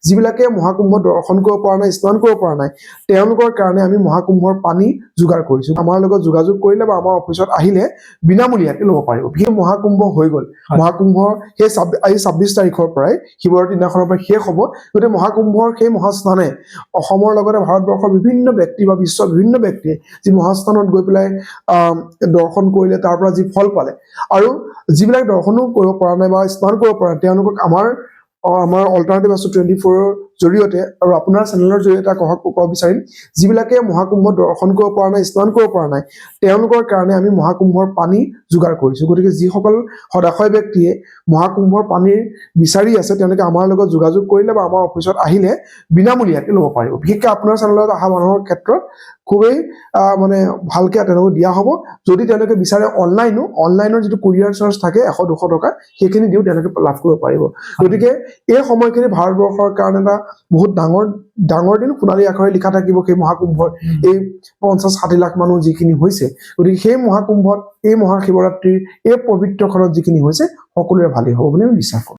যিবিলাকে মহাকুম্ভ দৰ্শন কৰিব পৰা নাই, স্নান কৰিব পৰা নাই, তেওঁলোকৰ কাৰণে আমি মহাকুম্ভৰ পানী যোগাৰ কৰিছো। আমাৰ লগত যোগাযোগ কৰিলে বা আমাৰ অফিচত আহিলে বিনামূলীয়াকৈ ল'ব পাৰিব। সেই মহাকুম্ভ হৈ গ'ল, মহাকুম্ভৰ সেই 26 তাৰিখৰ পৰাই শিৱৰাত্ৰি দিনাখনৰ পৰা শেষ হ'ব। গতিকে মহাকুম্ভৰ সেই মহাস্নানে অসমৰ লগতে ভাৰতবৰ্ষৰ বিভিন্ন ব্যক্তি বা বিশ্বৰ বিভিন্ন ব্যক্তিয়ে যি মহাস্থানত গৈ পেলাই দৰ্শন কৰিলে, তাৰ পৰা যি ফল পালে, আৰু যিবিলাক দৰ্শনো কৰিব পৰা নাই বা স্নান কৰিব পৰা নাই, তেওঁলোকক আমাৰ অল্টাৰনেটিভ আছো 24ৰ জৰিয়তে আৰু আপোনাৰ চেনেলৰ জৰিয়তে ক'ব বিচাৰিম, যিবিলাকে মহাকুম্ভ দৰ্শন কৰিব পৰা নাই, স্নান কৰিব পৰা নাই, তেওঁলোকৰ কাৰণে আমি মহাকুম্ভৰ পানী যোগাৰ কৰিছো। গতিকে যিসকল সদাশয় ব্যক্তিয়ে মহাকুম্ভৰ পানীৰ বিচাৰি আছে, তেওঁলোকে আমাৰ লগত যোগাযোগ কৰিলে বা আমাৰ অফিচত আহিলে বিনামূলীয়াকৈ ল'ব পাৰিব। বিশেষকৈ আপোনাৰ চেনেলত অহা মানুহৰ ক্ষেত্ৰত খুবেই মানে ভালকে তেওঁলোকক দিয়া হ'ব। যদি তেওঁলোকে বিচাৰে অনলাইনৰ যিটো কুৰিয়াৰ চাৰ্জ থাকে 100-200 টকা, সেইখিনি দিও তেওঁলোকে লাভ কৰিব পাৰিব। গতিকে এই সময়খিনি ভাৰতবৰ্ষৰ কাৰণে এটা বহুত ডাঙৰ দিন, সোণালী আখৰে লিখা থাকিব সেই মহাকুম্ভৰ এই 50-60 লাখ মানুহ যিখিনি হৈছে। গতিকে সেই মহাকুম্ভত, এই মহাশিৱৰাত্ৰিৰ এই পবিত্ৰখনত যিখিনি হৈছে, সকলোৰে ভালেই হ'ব বুলি আমি বিশ্বাস কৰোঁ।